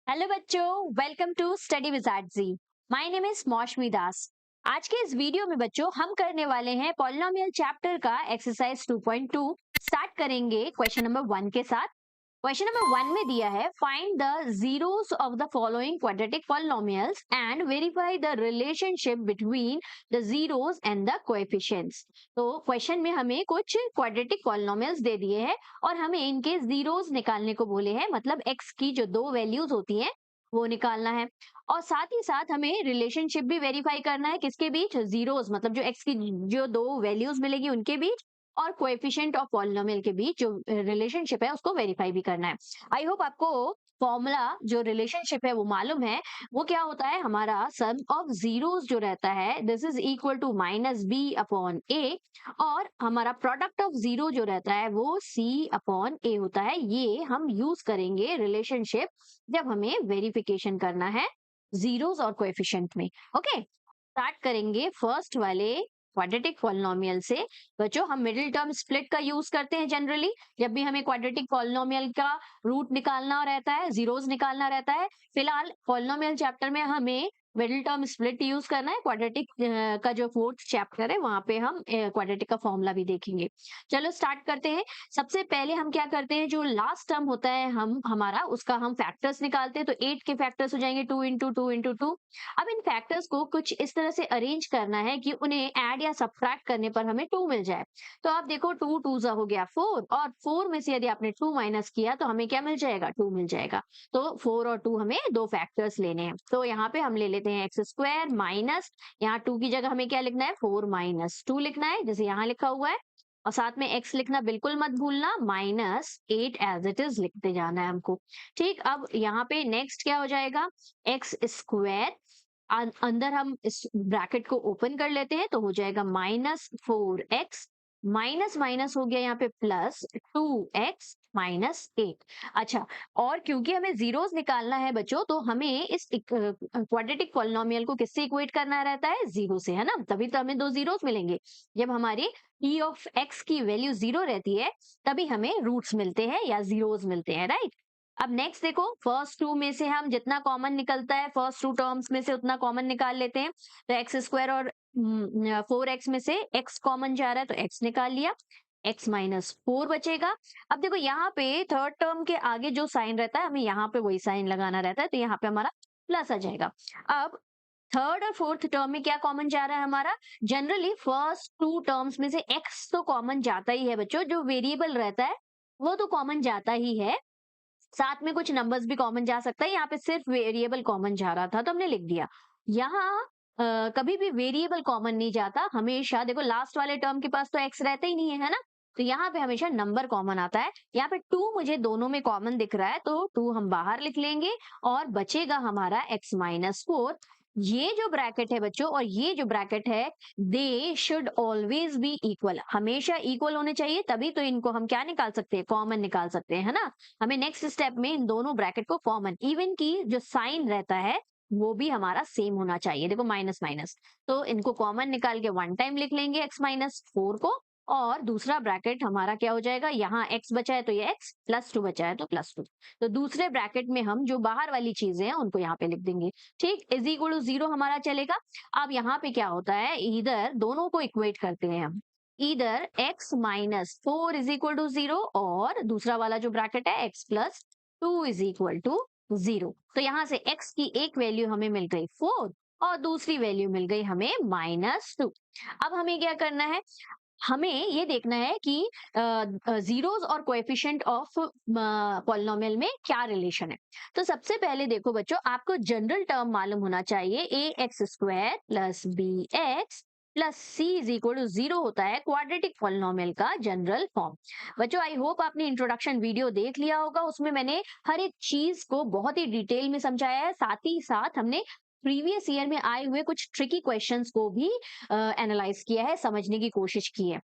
Hello बच्चों, welcome to study with जी। My name is Moushumi Das. आज के इस वीडियो में बच्चों हम करने वाले हैं पॉलिनोमियल चैप्टर का एक्सरसाइज 2.2। स्टार्ट करेंगे क्वेश्चन नंबर 1 के साथ। क्वेश्चन नंबर 1 में दिया है find the zeros of the following quadratic polynomials and verify the relationship between the zeros and the coefficients. तो क्वेश्चन में हमें कुछ क्वाड्रेटिक पॉलिनोमियल्स दे दिए हैं और हमें इनके जीरोस निकालने को बोले हैं, मतलब एक्स की जो दो वैल्यूज होती हैं वो निकालना है। और साथ ही साथ हमें रिलेशनशिप भी वेरीफाई करना है, किसके बीच? जीरोस, मतलब जो एक्स की जो दो वैल्यूज मिलेगी उनके बीच, और कोएफिशिएंट ऑफ पॉलिनोमियल के बीच जो रिलेशनशिप है उसको वेरीफाई भी करना है। आई होप आपको फॉर्मूला जो रिलेशनशिप है वो मालूम है। वो क्या होता है? हमारा सम ऑफ जीरोस जो रहता है this is equal to minus b upon a, और हमारा प्रोडक्ट ऑफ जीरो जो रहता है वो सी अपॉन ए होता है। ये हम यूज करेंगे रिलेशनशिप जब हमें वेरिफिकेशन करना है जीरोस और कोएफिशिएंट में। ओके, स्टार्ट करेंगे फर्स्ट वाले क्वाड्रेटिक पॉलिनोमियल से। बच्चों, हम मिडिल टर्म स्प्लिट का यूज करते हैं जनरली जब भी हमें क्वाड्रेटिक पॉलिनोमियल का रूट निकालना रहता है, जीरोस निकालना रहता है। फिलहाल पॉलिनोमियल चैप्टर में हमें मिडिल टर्म स्प्लिट यूज करना है। क्वाड्रेटिक का जो फोर्थ चैप्टर है वहां पे हम क्वाड्रेटिक का फॉर्मूला भी देखेंगे। चलो स्टार्ट करते हैं। सबसे पहले हम क्या करते हैं, जो लास्ट टर्म होता है हम हमारा उसका हम फैक्टर्स निकालते हैं। तो 8 के फैक्टर्स हो जाएंगे 2 इंटू टू इंटू टू। अब इन फैक्टर्स को कुछ इस तरह से अरेंज करना है कि उन्हें ऐड या सब्ट्रैक्ट करने पर हमें 2 मिल जाए। तो आप देखो 2 टू जा हो गया 4, और 4 में से यदि आपने 2 माइनस किया तो हमें क्या मिल जाएगा? 2 मिल जाएगा। तो 4 और 2 हमें दो फैक्टर्स लेने हैं। तो यहाँ पे हम ले लेते हैं एक्स स्क्वायर माइनस, यहाँ 2 की जगह हमें क्या लिखना है? 4 माइनस 2 लिखना है, जैसे यहाँ लिखा हुआ है। और साथ में x लिखना बिल्कुल मत भूलना, माइनस 8 एज इट इज लिखते जाना है हमको। ठीक, अब यहाँ पे नेक्स्ट क्या हो जाएगा? एक्स स्क्वायर, अंदर हम इस ब्रैकेट को ओपन कर लेते हैं तो हो जाएगा -4x, माइनस माइनस हो गया यहाँ पे प्लस 2x माइनस 8। अच्छा, और क्योंकि हमें जीरोस निकालना है बच्चों, तो हमें इस क्वाड्रेटिक पॉलिनोमियल को किससे इक्वेट करना रहता है? जीरो से, है ना? तभी तो हमें दो जीरोस मिलेंगे। जब हमारी p ऑफ x की वैल्यू जीरो रहती है तभी हमें रूट्स मिलते हैं या जीरोस मिलते हैं, राइट? अब नेक्स्ट देखो, फर्स्ट टू में से हम जितना कॉमन निकलता है, फर्स्ट टू टर्म्स में से उतना कॉमन निकाल लेते हैं। तो एक्स स्क्वायर और 4x में से x कॉमन जा रहा है तो x निकाल लिया, x माइनस 4 बचेगा। अब देखो यहाँ पे थर्ड टर्म के आगे जो साइन रहता है हमें यहाँ पे वही साइन लगाना रहता है, तो यहाँ पे हमारा प्लस आ जाएगा। अब थर्ड और फोर्थ टर्म में क्या कॉमन जा रहा है हमारा? जनरली फर्स्ट टू टर्म्स में से x तो कॉमन जाता ही है बच्चों, जो वेरिएबल रहता है वो तो कॉमन जाता ही है, साथ में कुछ नंबर्स भी कॉमन जा सकता है। यहाँ पे सिर्फ वेरिएबल कॉमन जा रहा था तो हमने लिख दिया। यहाँ कभी भी वेरिएबल कॉमन नहीं जाता, हमेशा देखो लास्ट वाले टर्म के पास तो एक्स रहता ही नहीं है, है ना? तो यहाँ पे हमेशा नंबर कॉमन आता है। यहाँ पे 2 मुझे दोनों में कॉमन दिख रहा है तो 2 हम बाहर लिख लेंगे, और बचेगा हमारा x माइनस 4। ये जो ब्रैकेट है बच्चों और ये जो ब्रैकेट है, they should always be equal, हमेशा इक्वल होने चाहिए, तभी तो इनको हम क्या निकाल सकते हैं? कॉमन निकाल सकते हैं, है ना? हमें नेक्स्ट स्टेप में इन दोनों ब्रैकेट को कॉमन, इवन की जो साइन रहता है वो भी हमारा सेम होना चाहिए। देखो माइनस माइनस, तो इनको कॉमन निकाल के वन टाइम लिख लेंगे x माइनस 4 को, और दूसरा ब्रैकेट हमारा क्या हो जाएगा? यहाँ x बचा है तो ये x, प्लस 2 बचा है तो प्लस 2। तो दूसरे ब्रैकेट में हम जो बाहर वाली चीजें हैं उनको यहाँ पे लिख देंगे। ठीक, इज इक्वल टू 0 हमारा चलेगा। अब यहाँ पे क्या होता है, इधर दोनों को इक्वेट करते हैं हम, इधर x minus 4 is equal to 0, और दूसरा वाला जो ब्रैकेट है x plus 2 is equal to 0। तो यहाँ से x की एक वैल्यू हमें मिल गई 4, और दूसरी वैल्यू मिल गई हमें -2। अब हमें क्या करना है? हमें ये देखना है कि जीरोस और कोएफिशिएंट ऑफ पॉलिनोमियल में क्या रिलेशन है। तो सबसे पहले देखो बच्चों, आपको जनरल टर्म मालूम होना चाहिए, a x square plus b x plus c is equal to 0 होता है क्वाड्रेटिक पॉलिनोमियल का जनरल फॉर्म। बच्चों, आई होप आपने इंट्रोडक्शन वीडियो देख लिया होगा, उसमें मैंने हर एक चीज को बहुत ही डिटेल में समझाया है, साथ ही साथ हमने प्रीवियस ईयर में आए हुए कुछ ट्रिकी क्वेश्चंस को भी एनालाइज किया है, समझने की कोशिश की है।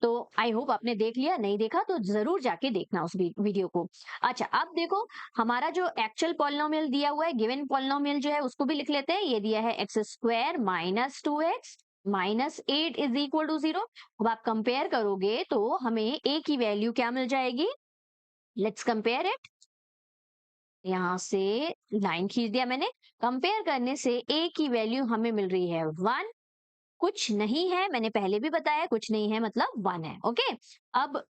तो आई होप आपने देख लिया, नहीं देखा तो जरूर जाके देखना उस वीडियो को। अच्छा, अब देखो हमारा जो एक्चुअल पॉलिनोमियल दिया हुआ है, गिवन पॉलिनोमियल जो है उसको भी लिख लेते हैं। ये दिया है x square minus 2x minus 8 is equal to 0। अब आप कंपेयर करोगे तो हमें a की वैल्यू क्या मिल जाएगी? Let's compare it. यहाँ से लाइन खींच दिया मैंने। कंपेयर करने से ए की वैल्यू हमें मिल रही है 1, कुछ नहीं है, मैंने पहले भी बताया कुछ नहीं है मतलब 1 है। ओके, अब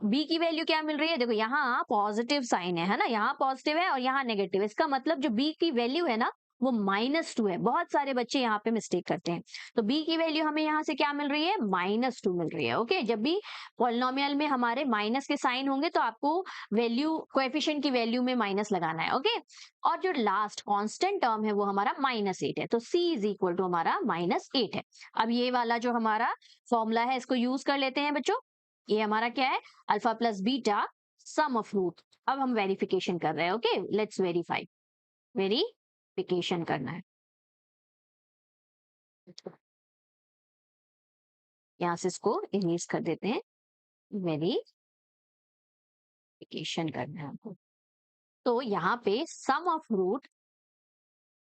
बी की वैल्यू क्या मिल रही है, देखो यहाँ पॉजिटिव साइन है ना, यहाँ पॉजिटिव है और यहाँ नेगेटिव, इसका मतलब जो बी की वैल्यू है ना वो -2 है। बहुत सारे बच्चे यहाँ पे मिस्टेक करते हैं। तो बी की वैल्यू हमें यहाँ से क्या मिल रही है, -2 मिल रही है। ओके, जब भी पॉलिनोमियल में हमारे माइनस के साइन होंगे तो आपको वैल्यू, कोएफिशिएंट की वैल्यू में माइनस लगाना है। ओके, और जो लास्ट कांस्टेंट टर्म है वो हमारा -8 है, तो c इज इक्वल टू हमारा -8 है। अब ये वाला जो हमारा फॉर्मूला है इसको यूज कर लेते हैं बच्चों। ये हमारा क्या है, alpha plus beta sum of root. अब हम वेरिफिकेशन कर रहे हैं। ओके, लेट्स वेरीफाई, वेरिफिकेशन करना है। यहाँ से इसको इरेज कर देते हैं, वेरिफिकेशन करना है हमको। तो यहाँ पे sum of root,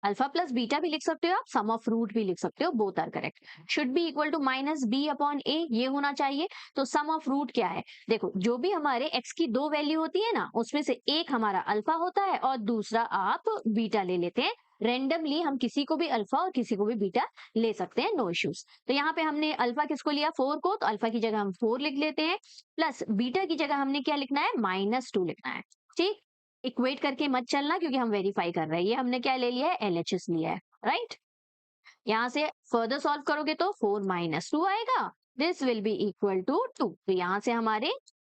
alpha plus beta भी लिख सकते हो आप, सम ऑफ रूट भी लिख सकते हो, both are correct. Should be equal to -b/a, ये होना चाहिए। तो सम ऑफ रूट क्या है, देखो जो भी हमारे x की दो वैल्यू होती है ना, उसमें से एक हमारा अल्फा होता है और दूसरा आप बीटा ले लेते हैं। रेंडमली हम किसी को भी अल्फा और किसी को भी बीटा ले सकते हैं, नो इश्यूज। तो यहाँ पे हमने अल्फा किसको लिया, 4 को, तो अल्फा की जगह हम 4 लिख लेते हैं, प्लस बीटा की जगह हमने क्या लिखना है, -2 लिखना है। ठीक, इक्वेट करके मत चलना क्योंकि हम वेरीफाई कर रहे हैं। ये हमने क्या ले लिया है, एलएचएस लिया है, राइट। यहाँ से फर्दर सॉल्व करोगे तो 4 - 2 आएगा, this will be equal to 2। तो यहाँ से हमारे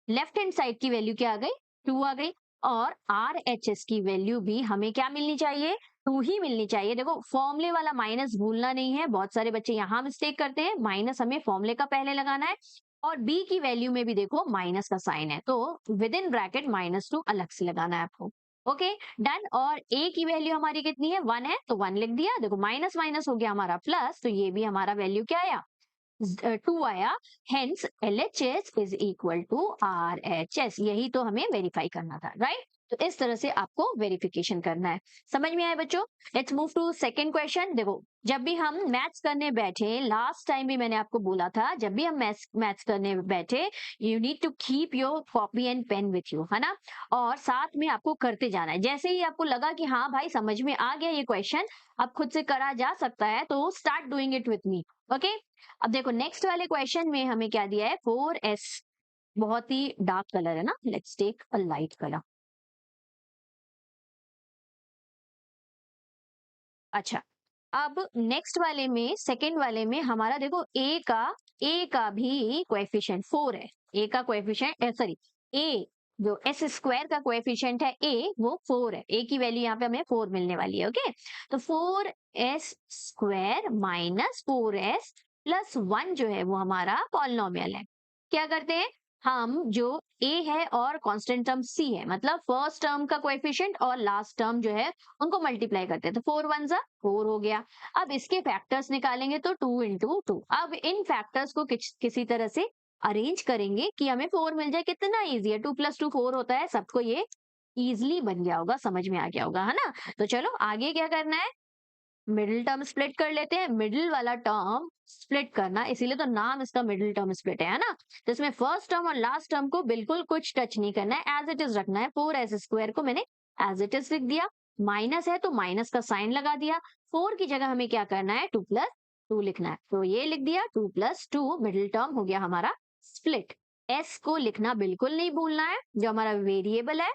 लेफ्ट हैंड साइड की वैल्यू क्या आ गई, 2 आ गई। और आर एच एस की वैल्यू भी हमें क्या मिलनी चाहिए, 2 ही मिलनी चाहिए। देखो फॉर्मूले वाला माइनस भूलना नहीं है, बहुत सारे बच्चे यहाँ मिस्टेक करते हैं, माइनस हमें फॉर्मूले का पहले लगाना है। और बी की वैल्यू में भी देखो माइनस का साइन है, तो विद इन ब्रैकेट -2 अलग से लगाना है आपको। Okay, done. और ए की वैल्यू हमारी कितनी है, 1 है, तो 1 लिख दिया। देखो माइनस माइनस हो गया हमारा प्लस, तो ये भी हमारा वैल्यू क्या आया, 2 आया। Hence LHS is equal to RHS। यही तो हमें वेरीफाई करना था, राइट। तो इस तरह से आपको वेरिफिकेशन करना है। समझ में आया बच्चों। Let's move to second question. देखो जब भी हम मैथ्स करने बैठे, लास्ट टाइम भी मैंने आपको बोला था, जब भी हम मैथ्स करने बैठे, you need to keep your copy and pen with you, है ना। और साथ में आपको करते जाना है। जैसे ही आपको लगा कि हाँ भाई समझ में आ गया ये क्वेश्चन, अब खुद से करा जा सकता है, तो start doing it with me. Okay, अब देखो नेक्स्ट वाले क्वेश्चन में हमें क्या दिया है, 4s, बहुत ही डार्क कलर है ना, let's take a light colour. अच्छा, अब नेक्स्ट वाले में, सेकंड वाले में हमारा देखो ए का भी कोएफिशिएंट 4 है। ए का कोएफिशिएंट, सॉरी, ए जो एस स्क्वायर का कोएफिशिएंट है ए, वो 4 है। ए की वैल्यू यहाँ पे हमें 4 मिलने वाली है। ओके, तो 4s² - 4s+1 जो है वो हमारा पॉलिनोमियल है। क्या करते हैं हम, जो ए है और कांस्टेंट टर्म सी है, मतलब फर्स्ट टर्म का कोएफिशिएंट और लास्ट टर्म जो है उनको मल्टीप्लाई करते हैं, तो 4 1 जा 4 हो गया। अब इसके फैक्टर्स निकालेंगे तो 2 × 2। अब इन फैक्टर्स को किसी तरह से अरेंज करेंगे कि हमें 4 मिल जाए। कितना इजी है, 2 + 2 4 होता है, सबको ये इजिली बन गया होगा, समझ में आ गया होगा, है ना। तो चलो आगे क्या करना है, मिडिल टर्म स्प्लिट कर लेते हैं। मिडिल वाला टर्म स्प्लिट करना, इसीलिए तो नाम इसका मिडिल टर्म स्प्लिट है ना। तो इसमें फर्स्ट टर्म और लास्ट टर्म को बिल्कुल कुछ टच नहीं करना है, एज इट इज रखना है। 4s² को मैंने एज इट इज लिख दिया, माइनस है तो माइनस का साइन लगा दिया। 4 की जगह हमें क्या करना है, 2 + 2 लिखना है, तो ये लिख दिया 2 + 2, मिडिल टर्म हो गया हमारा स्प्लिट। s को लिखना बिल्कुल नहीं भूलना है, जो हमारा वेरिएबल है,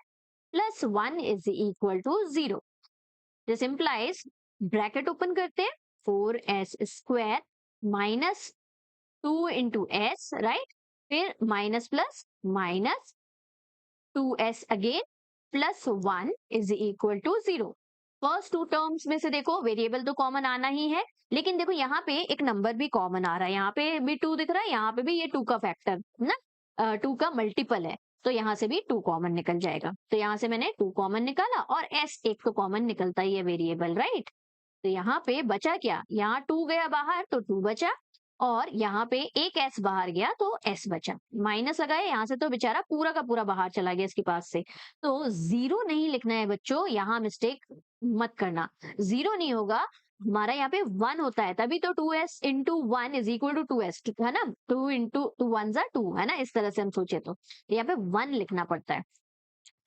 +1 is equal to 0। This implies, bracket open करते हैं, 4s² -2 × s, राइट, फिर minus plus minus 2s again, +1 is equal to 0। First two terms में से देखो वेरिएबल तो कॉमन आना ही है, लेकिन देखो यहाँ पे एक नंबर भी कॉमन आ रहा है, यहाँ पे भी 2 दिख रहा है, यहाँ पे भी ये 2 का फैक्टर ना, 2 का मल्टीपल है, तो यहाँ से भी 2 कॉमन निकल जाएगा। तो यहाँ से मैंने 2 कॉमन निकाला और s एक तो कॉमन निकलता ही है वेरिएबल, राइट। तो यहाँ पे बचा क्या, यहाँ 2 गया बाहर तो 2 बचा, और यहाँ पे एक s बाहर गया तो s बचा। माइनस लगाए यहाँ से तो बेचारा पूरा का पूरा बाहर चला गया इसके पास से। तो 0 नहीं लिखना है बच्चों, यहाँ मिस्टेक मत करना, 0 नहीं होगा, हमारा यहाँ पे 1 होता है, तभी तो 2s × 1 is equal to 2s, है ना। 2 × 2 1 जा 2, है ना, इस तरह से हम सोचे तो यहाँ पे 1 लिखना पड़ता है।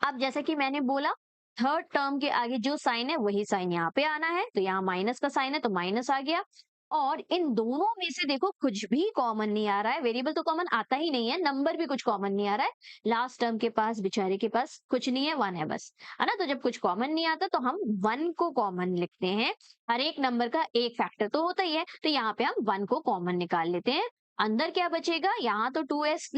अब जैसे कि मैंने बोला थर्ड टर्म के आगे जो साइन है वही साइन यहाँ पे आना है, तो यहाँ माइनस का साइन है तो माइनस आ गया। और इन दोनों में से देखो कुछ भी कॉमन नहीं आ रहा है, वेरिएबल तो कॉमन आता ही नहीं है, नंबर भी कुछ कॉमन नहीं आ रहा है। लास्ट टर्म के पास बेचारे के पास कुछ नहीं है, 1 है बस, है ना। तो जब कुछ कॉमन नहीं आता तो हम 1 को कॉमन लिखते हैं। हर एक नंबर का एक फैक्टर तो होता ही है, तो यहाँ पे हम 1 को कॉमन निकाल लेते हैं। अंदर क्या बचेगा, यहाँ तो 2s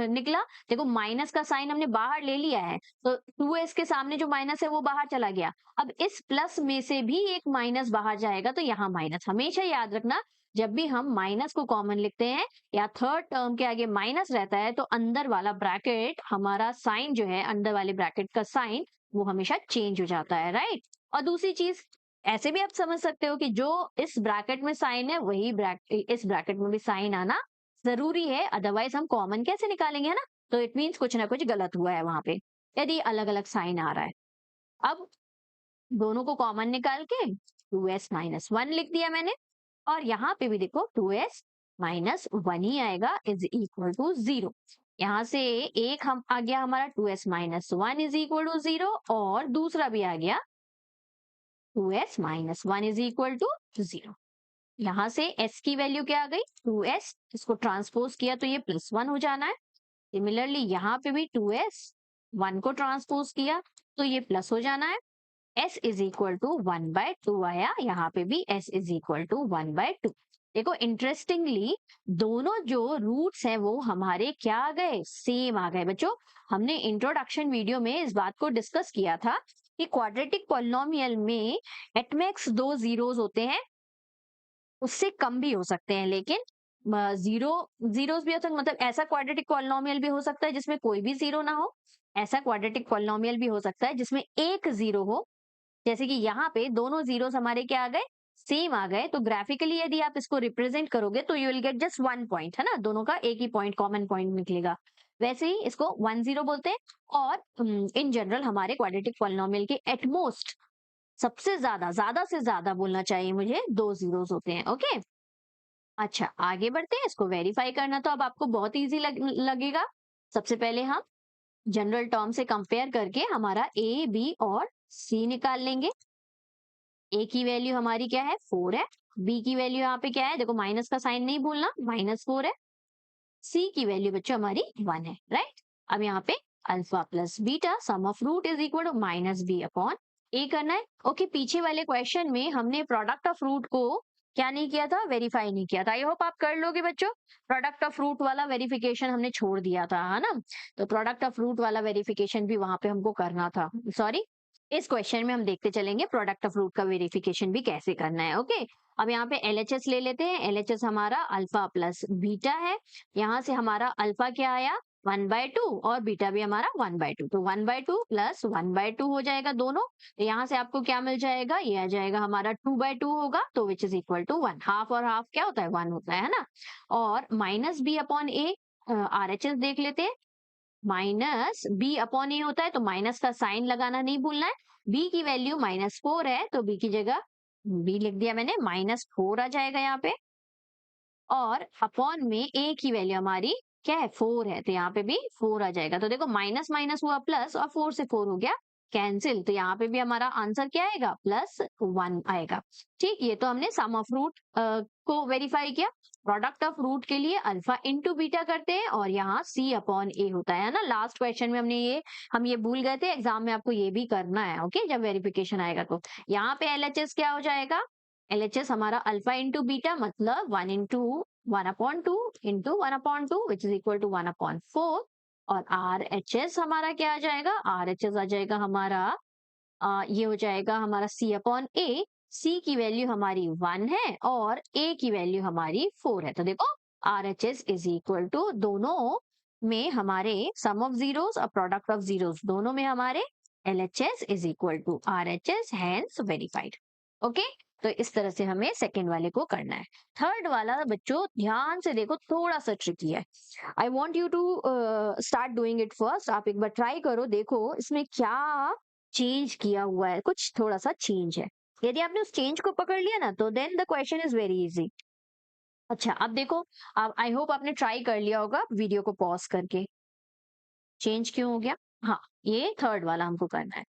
निकला, देखो माइनस का साइन हमने बाहर ले लिया है, तो 2s के सामने जो माइनस है वो बाहर चला गया। अब इस प्लस में से भी एक माइनस बाहर जाएगा, तो यहाँ माइनस, हमेशा याद रखना जब भी हम माइनस को कॉमन लिखते हैं या थर्ड टर्म के आगे माइनस रहता है तो अंदर वाला ब्रैकेट, हमारा साइन जो है, अंदर वाले ब्रैकेट का साइन वो हमेशा चेंज हो जाता है, राइट। और दूसरी चीज ऐसे भी आप समझ सकते हो कि जो इस ब्रैकेट में साइन है वही इस ब्रैकेट में भी साइन आना जरूरी है, अदरवाइज हम कॉमन कैसे निकालेंगे, है ना। तो इट मीन्स कुछ ना कुछ गलत हुआ है वहां पे, यदि अलग अलग साइन आ रहा है। अब दोनों को कॉमन निकाल के 2s माइनस 1 लिख दिया मैंने, और यहाँ पे भी देखो 2s माइनस 1 ही आएगा, इज इक्वल टू 0। यहाँ से एक हम आ गया हमारा 2s minus 1 is equal to 0, और दूसरा भी आ गया 2s minus 1 is equal to 0। यहाँ से s की वैल्यू क्या आ गई, 2s, इसको ट्रांसपोज किया तो ये +1 हो जाना है। सिमिलरली यहाँ पे भी 2s, 1 को ट्रांसपोज किया तो ये प्लस हो जाना है। s इज इक्वल टू 1/2 आया, यहाँ पे भी s इज इक्वल टू 1/2। देखो इंटरेस्टिंगली दोनों जो रूट्स हैं वो हमारे क्या आ गए, सेम आ गए। बच्चों हमने इंट्रोडक्शन वीडियो में इस बात को डिस्कस किया था कि क्वाड्रेटिक पॉलिनोमियल में एटमैक्स 2 जीरोस होते हैं, उससे कम भी हो सकते हैं, लेकिन जीरोस भी हो सकते, मतलब ऐसा क्वाड्रेटिक पॉलिनोमियल भी हो सकता है जिसमें कोई भी जीरो ना हो, ऐसा क्वाड्रेटिक पॉलिनोमियल भी हो सकता है जिसमें एक जीरो हो। जैसे कि यहाँ पे दोनों जीरोस हमारे क्या आ गए, सेम आ गए, तो ग्राफिकली यदि आप इसको रिप्रेजेंट करोगे तो you will get just 1 point, है ना, दोनों का एक ही पॉइंट, कॉमन पॉइंट निकलेगा। वैसे ही इसको 1 0 बोलते हैं। और इन जनरल हमारे क्वाड्रेटिक पॉलिनोमियल के एटमोस्ट, सबसे ज्यादा से ज्यादा बोलना चाहिए मुझे, 2 जीरोस होते हैं। ओके, अच्छा आगे बढ़ते हैं। इसको वेरीफाई करना तो अब आपको बहुत इजी लगेगा। सबसे पहले हम जनरल टर्म से कंपेयर करके हमारा ए, बी और सी निकाल लेंगे। ए की वैल्यू हमारी क्या है, 4 है। बी की वैल्यू यहाँ पे क्या है, देखो माइनस का साइन नहीं भूलना, -4 है। सी की वैल्यू बच्चों हमारी 1 है, राइट। अब यहाँ पे alpha plus beta sum of root is equal to -b/a करना है। ओके, पीछे वाले क्वेश्चन में हमने प्रोडक्ट ऑफ रूट को क्या नहीं किया था, वेरीफाई नहीं किया था। आई होप आप कर लोगे बच्चों, प्रोडक्ट ऑफ रूट वाला वेरिफिकेशन हमने छोड़ दिया था, है ना। तो प्रोडक्ट ऑफ रूट वाला वेरिफिकेशन भी वहां पे हमको करना था, सॉरी। इस क्वेश्चन में हम देखते चलेंगे प्रोडक्ट ऑफ रूट का वेरिफिकेशन भी कैसे करना है। ओके, अब यहाँ पे LHS ले लेते हैं। LHS हमारा अल्फा प्लस बीटा है। यहाँ से हमारा अल्फा क्या आया, 1/2, और बीटा भी हमारा 1/2, तो 1/2 प्लस 1/2 हो जाएगा दोनों। तो यहाँ से आपको क्या मिल जाएगा, ये आ जाएगा हमारा 2/2 होगा, तो which is equal to 1। Half और हाफ क्या होता है, 1 होता है ना। और -b/a, RHS देख लेते हैं। -b/a होता है तो माइनस का साइन लगाना नहीं भूलना है। b की वैल्यू -4 है, तो b की जगह b लिख दिया मैंने, -4 आ जाएगा यहाँ पे। और अपॉन में a की वैल्यू हमारी क्या है, 4 है, तो यहाँ पे भी 4 आ जाएगा। तो देखो माइनस माइनस हुआ प्लस, और 4 से 4 हो गया कैंसिल, तो यहाँ पे भी हमारा आंसर क्या आएगा, +1 आएगा। ठीक, ये तो हमने सम ऑफ रूट को वेरीफाई किया। प्रोडक्ट ऑफ रूट के लिए अल्फा इंटू बीटा करते हैं, और यहाँ c/a होता है ना। लास्ट क्वेश्चन में हम ये भूल गए थे, एग्जाम में आपको ये भी करना है। ओके, जब वेरिफिकेशन आएगा तो यहाँ पे LHS क्या हो जाएगा, LHS हमारा अल्फा इंटू बीटा, मतलब 1/2 into 1/2 which is equal to 1/4। और RHS हमारा क्या आ जाएगा, RHS आ जाएगा हमारा ये हो जाएगा हमारा c/a। c की वैल्यू हमारी 1 है और a की वैल्यू हमारी 4 है, तो देखो RHS इज इक्वल टू, दोनों में हमारे सम ऑफ जीरोस और प्रोडक्ट ऑफ जीरोस दोनों में हमारे LHS is equal to RHS, hence verified. Okay, तो इस तरह से हमें सेकेंड वाले को करना है। थर्ड वाला बच्चों ध्यान से देखो, थोड़ा सा ट्रिकी है। I want you to start doing it first. आप एक बार ट्राई करो, देखो इसमें क्या चेंज किया हुआ है, कुछ थोड़ा सा चेंज है। यदि आपने उस चेंज को पकड़ लिया ना तो then the question is very easy. अच्छा अब देखो, आई होप आपने ट्राई कर लिया होगा वीडियो को पॉज करके। चेंज क्यों हो गया, हाँ ये थर्ड वाला हमको करना है।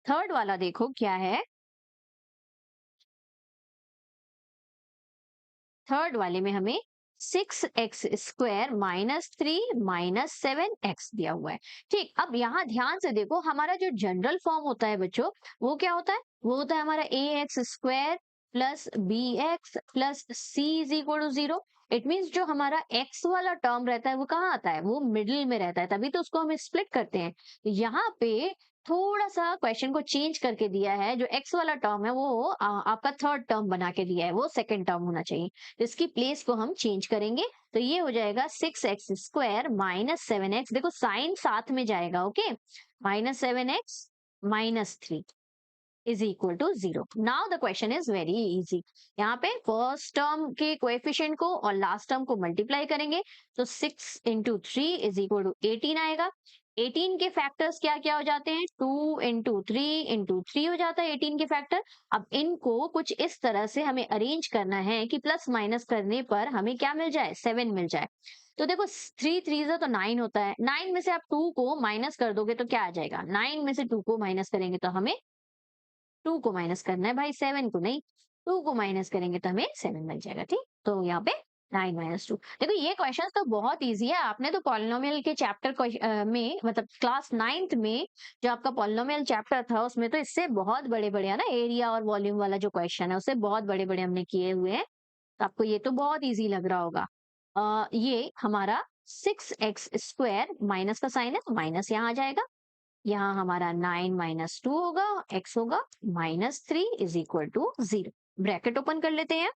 थर्ड वाला देखो क्या है, थर्ड वाले में हमें 6x² माइनस 3 माइनस 7x दिया हुआ है। ठीक, अब यहाँ ध्यान से देखो, हमारा जो जनरल फॉर्म होता है बच्चों, वो क्या होता है, वो होता है हमारा ax² plus bx plus c is equal to 0। It means जो हमारा x वाला टर्म रहता है वो कहाँ आता है, वो मिडिल में रहता है, तभी तो उसको हम स्प्लिट करते हैं। यहाँ पे थोड़ा सा क्वेश्चन को चेंज करके दिया है, जो x वाला टर्म है वो आपका थर्ड टर्म बना के दिया है, वो सेकंड टर्म होना चाहिए। तो इसकी प्लेस को हम चेंज करेंगे, तो ये हो जाएगा 6x² माइनस 7x, देखो साइन साथ में जाएगा, okay, minus 7x minus 3 is equal to 0। Now the question is very easy. यहाँ पे फर्स्ट टर्म के कोएफिशिएंट को और लास्ट टर्म को मल्टीप्लाई करेंगे, तो 6 इंटू 3 इज इक्वल टू 18 आएगा। 18 के फैक्टर्स क्या क्या हो जाते हैं, 2 इंटू 3 इंटू 3 हो जाता है 18 के फैक्टर। अब इनको कुछ इस तरह से हमें अरेंज करना है कि प्लस माइनस करने पर हमें क्या मिल जाए, 7 मिल जाए। तो देखो 3 3 तो 9 होता है, 9 में से आप 2 को माइनस कर दोगे तो क्या आ जाएगा, 9 में से 2 को माइनस करेंगे तो हमें 2 को माइनस करना है भाई, 7 को नहीं। 2 को माइनस करेंगे तो हमें 7 मिल जाएगा। ठीक, तो यहाँ पे 9 माइनस 2। देखो ये क्वेश्चन तो बहुत इजी है, आपने तो पॉलिनोमियल के चैप्टर में, मतलब क्लास 9th में जो आपका पॉलिनोमियल चैप्टर था उसमें तो इससे बहुत बड़े बड़े है ना, एरिया और वॉल्यूम वाला जो क्वेश्चन है उससे बहुत बड़े बड़े हमने किए हुए हैं, तो आपको ये तो बहुत ईजी लग रहा होगा। ये हमारा 6x² माइनस का साइन है तो माइनस यहाँ आ जाएगा, यहाँ हमारा 9 माइनस 2 होगा, x होगा minus 3 is equal to 0। Bracket open कर लेते हैं,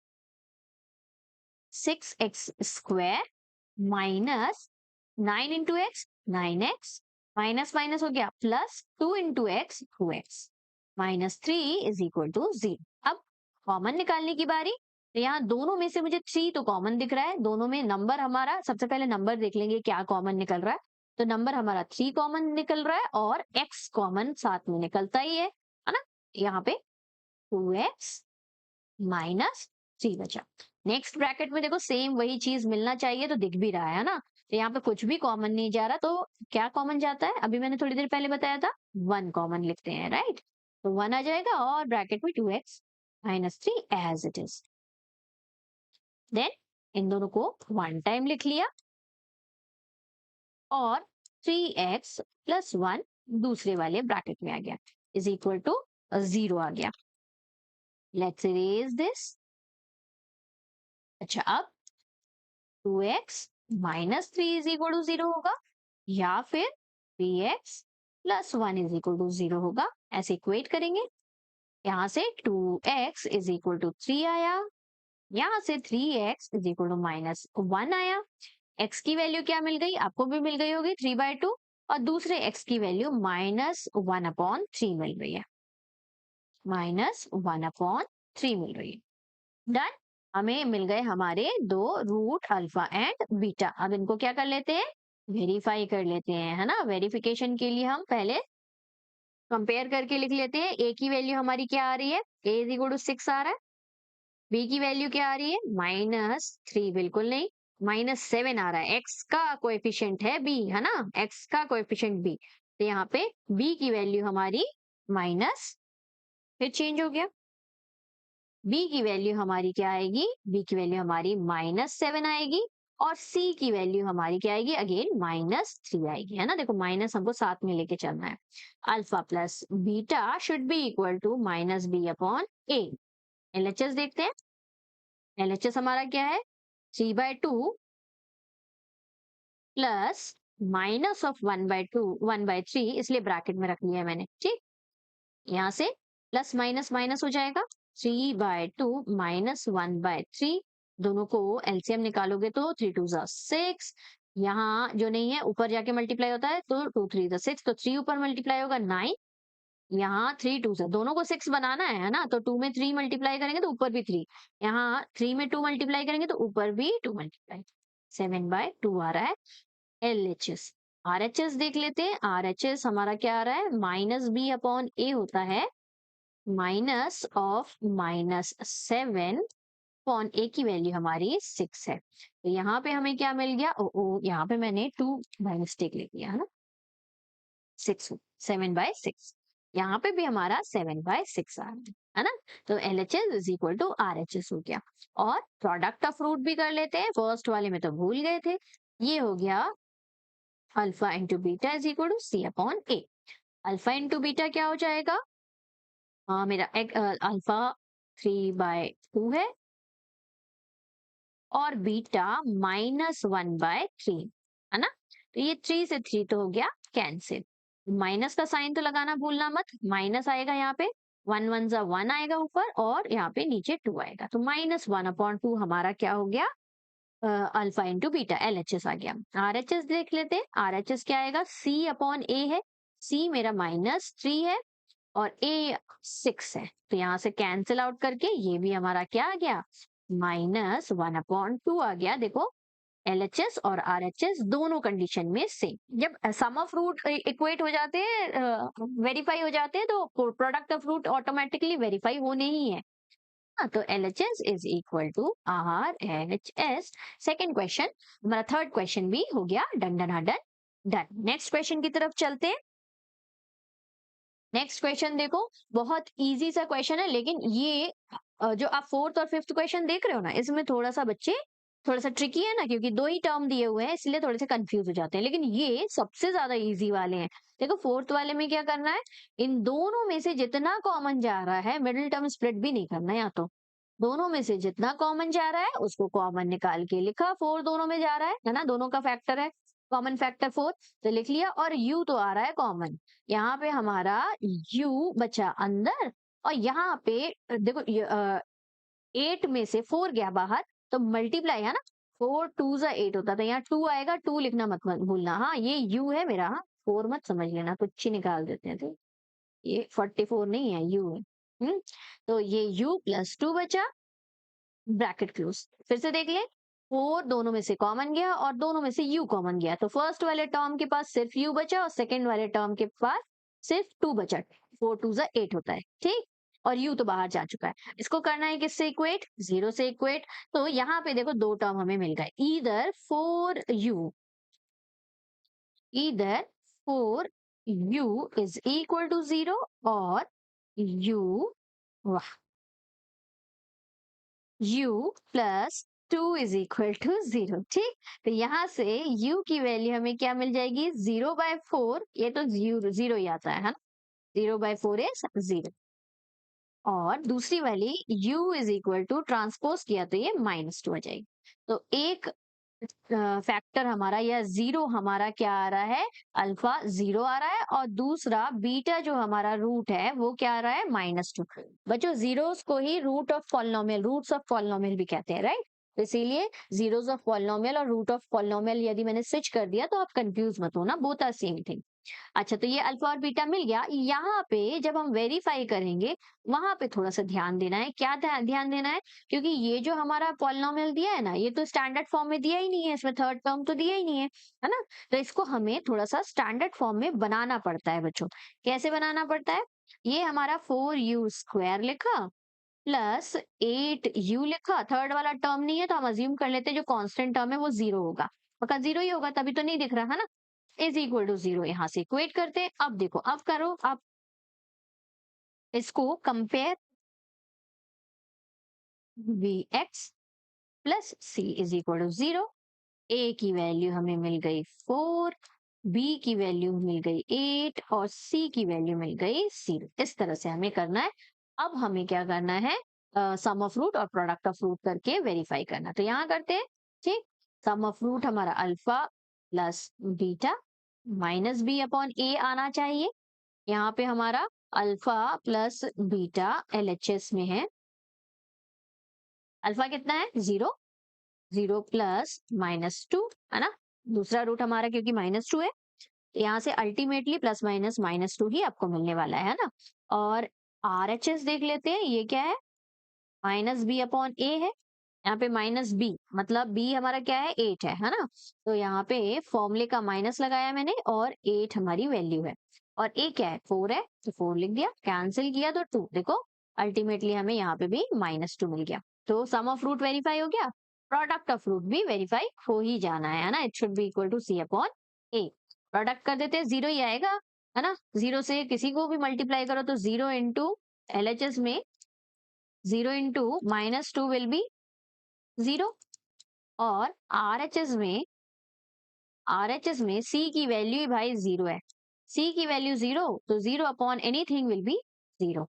6x² minus 9 into x 9x minus minus हो गया plus 2 into x 2x minus 3 is equal to 0। अब कॉमन निकालने की बारी, तो यहाँ दोनों में से मुझे 3 तो कॉमन दिख रहा है, दोनों में नंबर हमारा, सबसे पहले नंबर देख लेंगे क्या कॉमन निकल रहा है, तो नंबर हमारा 3 कॉमन निकल रहा है और x कॉमन साथ में निकलता ही है ना। यहाँ पे 2x माइनस 3 बचा। नेक्स्ट ब्रैकेट में देखो सेम वही चीज मिलना चाहिए, तो दिख भी रहा है ना, तो यहाँ पे कुछ भी कॉमन नहीं जा रहा, तो क्या कॉमन जाता है, अभी मैंने थोड़ी देर पहले बताया था 1 कॉमन लिखते हैं, राइट, तो 1 आ जाएगा और ब्रैकेट में 2x minus 3 as it is. Then इन दोनों को 1 टाइम लिख लिया और 3x प्लस 1 दूसरे वाले ब्रैकेट में आ गया, इज इक्वल टू 0 आ गया। Let's erase this. अच्छा, अब 2x minus 3 is equal to 0 होगा, या फिर 3x plus 1 is equal to 0 होगा, ऐसे इक्वेट करेंगे। यहाँ से 2x इज इक्वल टू 3 आया, यहाँ से 3x is equal to minus 1 आया। x की वैल्यू क्या मिल गई, आपको भी मिल गई होगी 3/2, और दूसरे x की वैल्यू -1/3 मिल रही है, -1/3 मिल रही है। डन, हमें मिल गए हमारे दो रूट अल्फा एंड बीटा। अब इनको क्या कर लेते हैं, वेरीफाई कर लेते हैं, है ना। वेरिफिकेशन के लिए हम पहले कंपेयर करके लिख लेते हैं, a की वैल्यू हमारी क्या आ रही है, a इज इक्वल टू 6 आ रहा है, b की वैल्यू क्या आ रही है -3, बिल्कुल नहीं, -7 आ रहा है, x का कोएफिशिएंट है b, है ना, x का कोएफिशिएंट b, तो यहाँ पे b की वैल्यू हमारी माइनस, फिर चेंज हो गया, b की वैल्यू हमारी क्या आएगी, b की वैल्यू हमारी -7 आएगी, और c की वैल्यू हमारी क्या आएगी, अगेन -3 आएगी, है ना। देखो माइनस हमको साथ में लेके चलना है। Alpha plus beta should be equal to -b/a। LHS देखते हैं, एलएचएस हमारा क्या है, 3/2 प्लस माइनस ऑफ 1/3, इसलिए ब्रैकेट में रख लिया है मैंने। ठीक, यहाँ से प्लस माइनस माइनस हो जाएगा, 3/2 माइनस 1/3, दोनों को एलसीएम निकालोगे तो 3 2 6, यहाँ जो नहीं है ऊपर जाके मल्टीप्लाई होता है, तो 2 3 6, तो 3 ऊपर मल्टीप्लाई होगा 9, यहाँ 3 2 दोनों को 6 बनाना है ना, तो 2 में 3 मल्टीप्लाई करेंगे तो ऊपर भी 3, यहाँ 3 में 2 मल्टीप्लाई करेंगे तो ऊपर भी 2 मल्टीप्लाई, 7/2 आ रहा है। एलएचएस, आरएचएस देख लेते हैं, आरएचएस हमारा क्या आ रहा है, -b/a होता है, माइनस ऑफ -7 अपॉन a की वैल्यू हमारी 6 है, तो यहाँ पे हमें क्या मिल गया, यहाँ पे मैंने 2 बाय मिस्टेक लिख दिया, है ना, 6 7/6, यहाँ पे भी हमारा 7/6 आ रहा है ना। तो LHS is equal to RHS हो गया। और प्रोडक्ट ऑफ रूट भी कर लेते हैं, फर्स्ट वाले में तो भूल गए थे। ये हो गया alpha into beta is equal to C/A। Alpha into beta क्या हो जाएगा, मेरा अल्फा 3/2 है और बीटा -1/3 है ना। तो ये 3 से 3 तो हो गया कैंसिल। माइनस का साइन तो लगाना भूलना मत, माइनस आएगा यहाँ पे, 1 1 जा 1 आएगा ऊपर और यहाँ पे नीचे 2 आएगा। तो -1/2 हमारा क्या हो गया, अल्फा इंटू बीटा LHS आ गया। RHS देख लेते हैं, RHS क्या आएगा, C/A है। C मेरा -3 है और A 6 है, तो यहाँ से कैंसिल आउट करके ये भी हमारा क्या आ गया, -1/2 आ गया। देखो LHS और RHS दोनों कंडीशन में सेम। जब सम ऑफ रूट इक्वेट हो जाते हैं, वेरीफाई हो जाते हैं, तो product of root automatically verify होने ही है। हाँ, तो LHS is equal to RHS। Second question, हमारा थर्ड क्वेश्चन भी हो गया done done done done. Next question की तरफ चलते हैं। नेक्स्ट क्वेश्चन देखो, बहुत इजी सा क्वेश्चन है, लेकिन ये जो आप फोर्थ और फिफ्थ क्वेश्चन देख रहे हो ना, इसमें थोड़ा सा बच्चे थोड़ा सा ट्रिकी है ना, क्योंकि दो ही टर्म दिए हुए हैं इसलिए थोड़े से कंफ्यूज हो जाते हैं, लेकिन ये सबसे ज्यादा इजी वाले हैं। देखो फोर्थ वाले में क्या करना है, इन दोनों में से जितना कॉमन जा रहा है, मिडिल टर्म स्प्लिट भी नहीं करना है, या तो दोनों में से जितना कॉमन जा रहा है उसको कॉमन निकाल के लिखा, फोर दोनों में जा रहा है ना, दोनों का फैक्टर है, कॉमन फैक्टर फोर, तो लिख लिया। और यू तो आ रहा है कॉमन, यहाँ पे हमारा यू बचा अंदर, और यहाँ पे देखो 8 में से 4 गया बाहर, तो मल्टीप्लाई है ना, 4 2 जा 8 होता था, यहाँ 2 आएगा, 2 लिखना मत भूलना। हाँ ये यू है मेरा, हाँ 4 मत समझ लेना, कुछ ही निकाल देते हैं, तो ये 44 नहीं है, यू है। तो ये u प्लस 2 बचा, ब्रैकेट क्लोज। फिर से देख ले, 4 दोनों में से कॉमन गया और दोनों में से u कॉमन गया, तो फर्स्ट वाले टर्म के पास सिर्फ u बचा और सेकंड वाले टर्म के पास सिर्फ 2 बचा। 4 2 जा 8 होता है, ठीक। और u तो बाहर जा चुका है, इसको करना है किससे इक्वेट, 0 से इक्वेट। तो यहाँ पे देखो दो टर्म हमें मिल गए, either 4u is equal to 0 और u, वाह, u plus 2 is equal to 0, ठीक। तो यहाँ से u की वैल्यू हमें क्या मिल जाएगी, 0/4, ये तो 0 ही आता है ना, 0/4 इज 0। और दूसरी वाली u is equal to transpose किया तो ये -2 आ जाएगी। तो एक फैक्टर हमारा या जीरो हमारा क्या आ रहा है, अल्फा 0 आ रहा है, और दूसरा बीटा जो हमारा रूट है वो क्या आ रहा है, -2। बच्चों जीरोस को ही root of polynomial, roots of polynomial भी कहते हैं, राइट। तो इसीलिए जीरोस ऑफ पॉलिनोमियल और रूट ऑफ पॉलिनोमियल यदि मैंने स्विच कर दिया तो आप कंफ्यूज मत होना, बोथ आर सेम थिंग। अच्छा, तो ये अल्फा और बीटा मिल गया। यहाँ पे जब हम वेरीफाई करेंगे वहां पे थोड़ा सा ध्यान देना है, क्या ध्यान देना है, क्योंकि ये जो हमारा पॉलिनोमियल दिया है ना, ये तो स्टैंडर्ड फॉर्म में दिया ही नहीं है, इसमें थर्ड टर्म तो दिया ही नहीं है ना। तो इसको हमें थोड़ा सा स्टैंडर्ड फॉर्म में बनाना पड़ता है बच्चों। कैसे बनाना पड़ता है, ये हमारा 4u² लिखा प्लस 8u लिखा, थर्ड वाला टर्म नहीं है तो हम अज्यूम कर लेते हैं जो कांस्टेंट टर्म है वो 0 होगा, पक्का 0 ही होगा, तभी तो नहीं दिख रहा है ना, इज इक्वल टू 0। यहाँ से इक्वेट करते हैं। अब देखो, अब करो आप इसको compare, vx plus c is equal to 0। a की वैल्यू हमें मिल गई 4, b की वैल्यू मिल गई 8 और c की वैल्यू मिल गई 0। इस तरह से हमें करना है। अब हमें क्या करना है, सम ऑफ रूट और प्रोडक्ट ऑफ रूट करके वेरीफाई करना। तो यहाँ करते हैं, ठीक। सम ऑफ रूट हमारा alpha plus beta minus b/a आना चाहिए। यहाँ पे हमारा अल्फा प्लस बीटा LHS में है, अल्फा कितना है 0, 0 प्लस -2 है ना, दूसरा रूट हमारा क्योंकि -2 है, यहाँ से अल्टीमेटली प्लस माइनस -2 ही आपको मिलने वाला है ना। और RHS देख लेते हैं, ये क्या है, -b/a है। यहाँ पे -b मतलब b हमारा क्या है, 8 है ना। तो यहाँ पे फॉर्मूले का माइनस लगाया मैंने और 8 हमारी वैल्यू है, और a क्या है, 4 है, तो 4 लिख दिया, कैंसिल किया तो 2, देखो अल्टीमेटली हमें यहाँ पे भी -2 मिल गया। तो सम ऑफ रूट वेरीफाई हो गया, प्रोडक्ट ऑफ रूट भी वेरीफाई हो ही जाना है ना, it should be equal to C/A। Product कर देते हैं, 0 ही आएगा, है ना, 0 से किसी को भी मल्टीप्लाई करो तो 0 इंटू LHS में 0 इंटू -2 विल बी 0, और RHS में C की वैल्यू ही भाई 0 है। C की वैल्यू 0, तो 0 अपॉन एनीथिंग विल बी 0।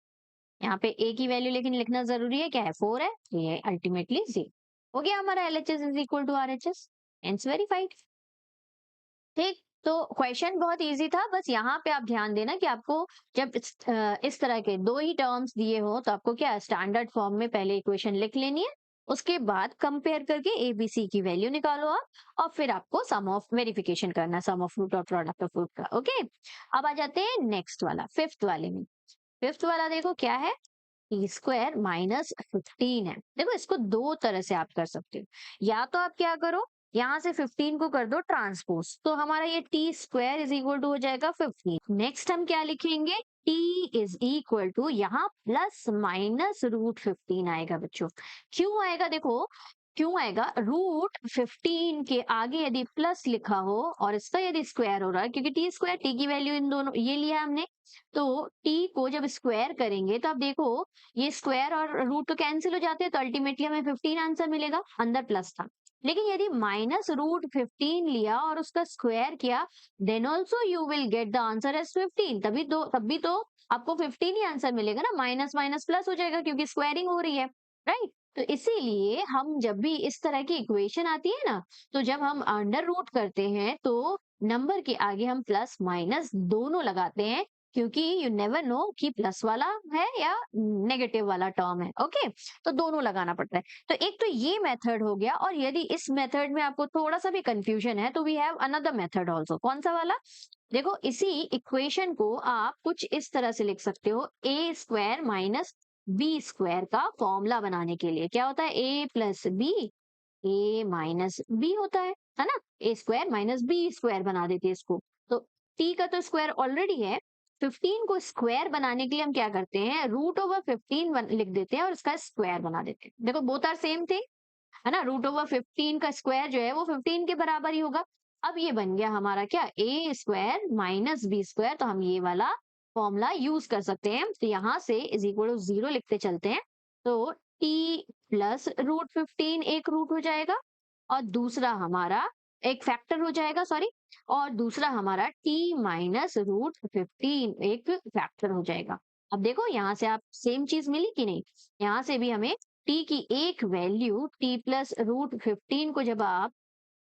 यहाँ पे A की वैल्यू लेकिन लिखना जरूरी है, क्या है 4 है, तो ये अल्टीमेटली 0 हो गया हमारा। LHS is equal to RHS, hence verified. ठीक, तो क्वेश्चन बहुत इजी था, बस यहाँ पे आप ध्यान देना कि आपको जब इस तरह के दो ही टर्म्स दिए हो तो आपको क्या स्टैंडर्ड फॉर्म में पहले इक्वेशन लिख लेनी है, उसके बाद कंपेयर करके ABC की वैल्यू निकालो आप, और फिर आपको सम ऑफ वेरिफिकेशन करना, सम ऑफ रूट और प्रोडक्ट ऑफ रूट का। ओके, अब आ जाते हैं नेक्स्ट वाला, फिफ्थ वाले में। फिफ्थ वाला देखो क्या है, T² -15 है। देखो इसको दो तरह से आप कर सकते हो, या तो आप क्या करो, यहाँ से 15 को कर दो ट्रांसपोज, तो हमारा ये T² इज इक्वल टू हो जाएगा 15। नेक्स्ट हम क्या लिखेंगे, T इज इक्वल टू यहाँ प्लस माइनस √15 आएगा बच्चों। क्यों आएगा, देखो क्यों आएगा, √15 के आगे यदि प्लस लिखा हो और इसका यदि स्क्वायर हो रहा है, क्योंकि T² T की वैल्यू इन दोनों ये लिया हमने, तो T को जब स्क्वायर करेंगे तो आप देखो ये स्क्वायर और रूट तो कैंसिल हो जाते हैं, तो अल्टीमेटली हमें 15 आंसर मिलेगा, अंदर प्लस था। लेकिन यदि -√15 लिया और उसका स्क्वायर किया, then also you will get the answer as 15, तब भी तो आपको 15 ही आंसर मिलेगा ना, माइनस माइनस प्लस हो जाएगा क्योंकि स्क्वायरिंग हो रही है, राइट। तो इसीलिए हम जब भी इस तरह की इक्वेशन आती है ना, तो जब हम अंडर रूट करते हैं तो नंबर के आगे हम प्लस माइनस दोनों लगाते हैं, क्योंकि यू नेवर नो कि प्लस वाला है या नेगेटिव वाला टर्म है। ओके, तो दोनों लगाना पड़ता है। तो एक तो ये मेथड हो गया, और यदि इस मेथड में आपको थोड़ा सा भी कंफ्यूजन है तो we have another method also. कौन सा वाला, देखो इसी इक्वेशन को आप कुछ इस तरह से लिख सकते हो, A² -B² का फॉर्मूला बनाने के लिए क्या होता है, A+B A-B होता है ना, A² -B² बना देते हैं इसको। तो T का तो स्क्वायर ऑलरेडी है, 15 को स्क्वायर बनाने के लिए हम क्या करते हैं, √15 लिख देते हैं और इसका स्क्वायर बना देते हैं। देखो बोथ आर सेम थिंग, है ना, √15 का स्क्वायर जो है वो 15 के बराबर ही होगा। अब ये बन गया हमारा क्या, A² -B², तो हम ये वाला फॉर्मूला यूज कर सकते हैं। तो यहाँ से इज इक्वल टू 0 लिखते चलते हैं, तो T प्लस √15 एक रूट हो जाएगा, और दूसरा हमारा एक फैक्टर हो जाएगा, सॉरी, और दूसरा हमारा T माइनस √15 एक फैक्टर हो जाएगा। अब देखो यहाँ से आप सेम चीज मिली कि नहीं, यहाँ से भी हमें T की एक वैल्यू T प्लस √15 को जब आप